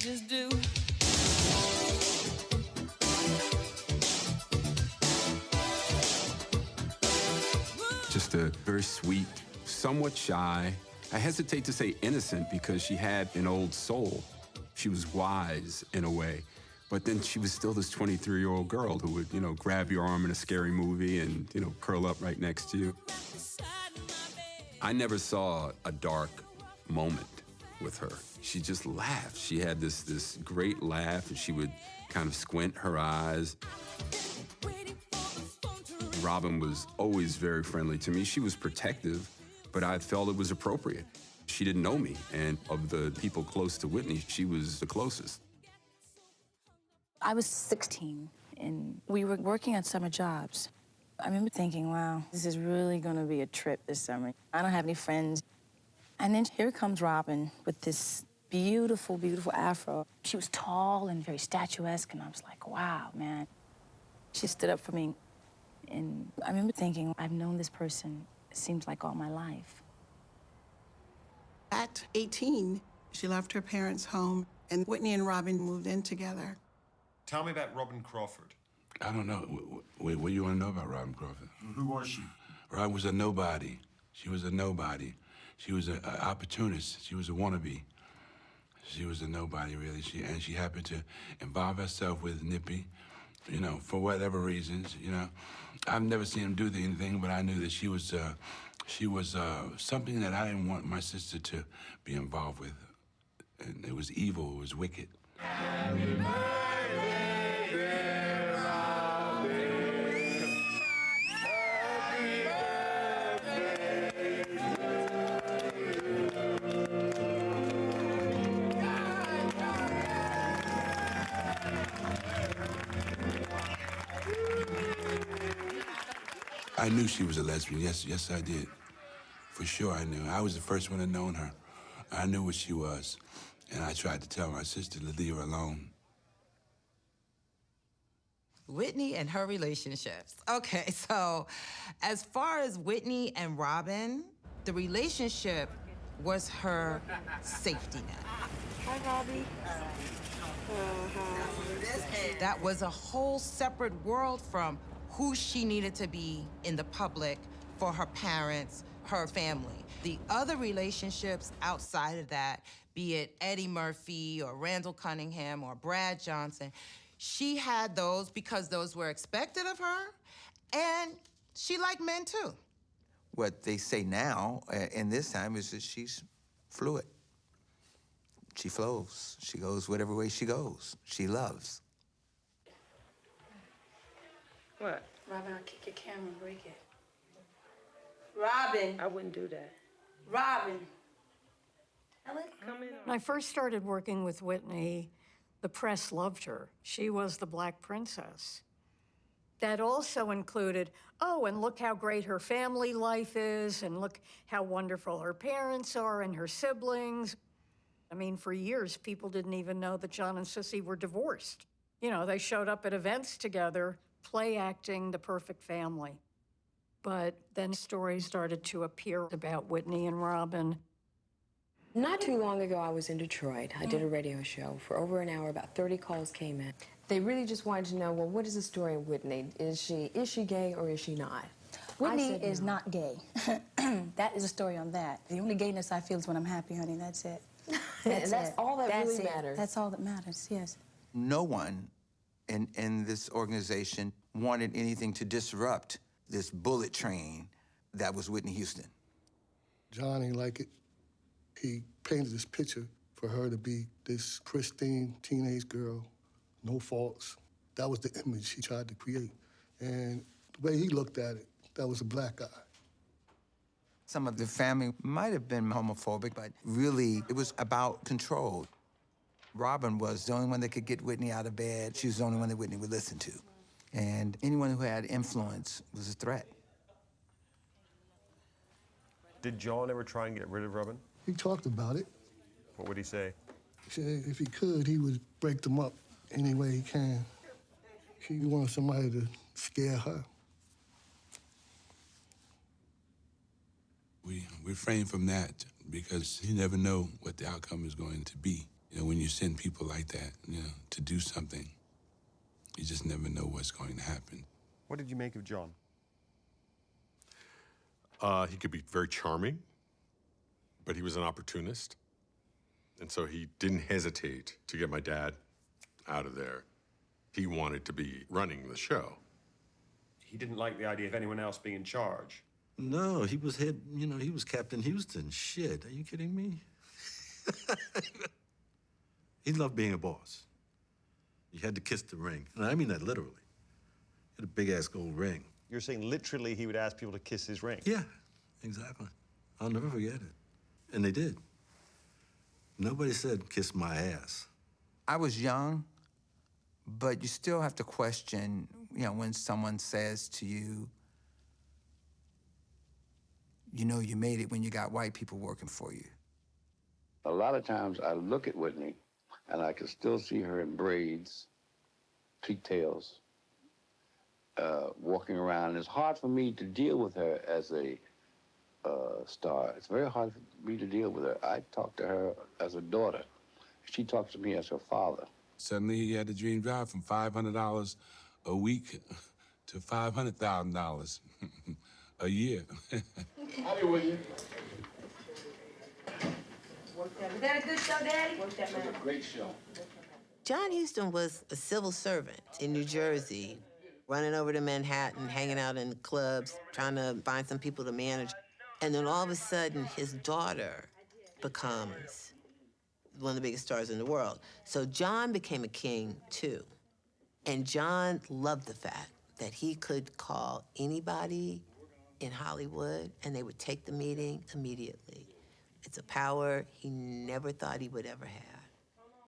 just do. Just a very sweet, somewhat shy. I hesitate to say innocent because she had an old soul. She was wise in a way, but then she was still this 23-year-old girl who would, grab your arm in a scary movie and, curl up right next to you. I never saw a dark moment with her. She just laughed. She had this great laugh, and she would kind of squint her eyes. Robyn was always very friendly to me. She was protective, but I felt it was appropriate. She didn't know me, and of the people close to Whitney, she was the closest. I was 16, and we were working on summer jobs. I remember thinking, wow, this is really gonna be a trip this summer. I don't have any friends. And then here comes Robyn with this beautiful, beautiful afro. She was tall and very statuesque, and I was like, wow, man. She stood up for me. And I remember thinking, I've known this person, it seems like all my life. At 18, she left her parents' home, and Whitney and Robyn moved in together. Tell me about Robyn Crawford. I don't know. What do you want to know about Robyn Crawford? Who was she? Robyn was a nobody. She was a nobody. She was an opportunist. She was a wannabe. She was a nobody, really. She happened to involve herself with Nippy, for whatever reasons, I've never seen him do anything, but I knew that she was something that I didn't want my sister to be involved with. And it was evil, it was wicked. Happy birthday, dear Robyn. Happy birthday I knew she was a lesbian. Yes, I did. For sure, I knew. I was the first one to know her. I knew what she was, and I tried to tell my sister to leave her alone. Whitney and her relationships. Okay, so as far as Whitney and Robyn, the relationship was her safety net. Hi, Robbie. That was a whole separate world from who she needed to be in the public for her parents, her family. The other relationships outside of that, be it Eddie Murphy or Randall Cunningham or Brad Johnson, she had those because those were expected of her, and she liked men too. What they say now, in this time, is that she's fluid. She flows. She goes whatever way she goes. She loves. What? Robyn, I'll kick your camera and break it. Robyn! I wouldn't do that. Robyn! Come in. When I first started working with Whitney, the press loved her. She was the Black Princess. That also included, oh, and look how great her family life is, and look how wonderful her parents are and her siblings. I mean, for years, people didn't even know that John and Sissy were divorced. They showed up at events together, play acting the perfect family. But then stories started to appear about Whitney and Robyn. Not too long ago, I was in Detroit. I did a radio show. For over an hour, about 30 calls came in. They really just wanted to know, well, what is the story of Whitney? Is she gay or is she not? Whitney is not gay. That is a story on that. The only gayness I feel is when I'm happy, honey. That's it. That's all that really matters. That's all that matters, yes. No one in this organization wanted anything to disrupt this bullet train that was Whitney Houston. John ain't like it. He painted this picture for her to be this pristine teenage girl, no faults. That was the image he tried to create. And the way he looked at it, that was a black guy. Some of the family might have been homophobic, but really it was about control. Robyn was the only one that could get Whitney out of bed. She was the only one that Whitney would listen to. And anyone who had influence was a threat. Did John ever try and get rid of Robyn? He talked about it. What would he say? He said if he could, he would break them up any way he can. He wanted somebody to scare her. We refrain from that because you never know what the outcome is going to be. You know, when you send people like that, you know, to do something, you just never know what's going to happen. What did you make of John? He could be very charming, but he was an opportunist. And so he didn't hesitate to get my dad out of there. He wanted to be running the show. He didn't like the idea of anyone else being in charge. No, he was head, you know, he was Captain Houston. Shit, are you kidding me? He loved being a boss. You had to kiss the ring. And I mean that literally. He had a big-ass gold ring. You're saying literally he would ask people to kiss his ring? Yeah, exactly. I'll never forget it. And they did. Nobody said, kiss my ass. I was young, but you still have to question, you know, when someone says to you, you know you made it when you got white people working for you. A lot of times I look at Whitney and I can still see her in braids, pigtails, walking around. And it's hard for me to deal with her as a star. It's very hard for me to deal with her. I talk to her as a daughter. She talks to me as her father. Suddenly he had the dream job from $500 a week to $500,000 a year. I'll be with you. Was that a good show, Daddy? It was a great show. John Huston was a civil servant in New Jersey, running over to Manhattan, hanging out in clubs, trying to find some people to manage. And then all of a sudden, his daughter becomes one of the biggest stars in the world. So John became a king, too. And John loved the fact that he could call anybody in Hollywood, and they would take the meeting immediately. It's a power he never thought he would ever have.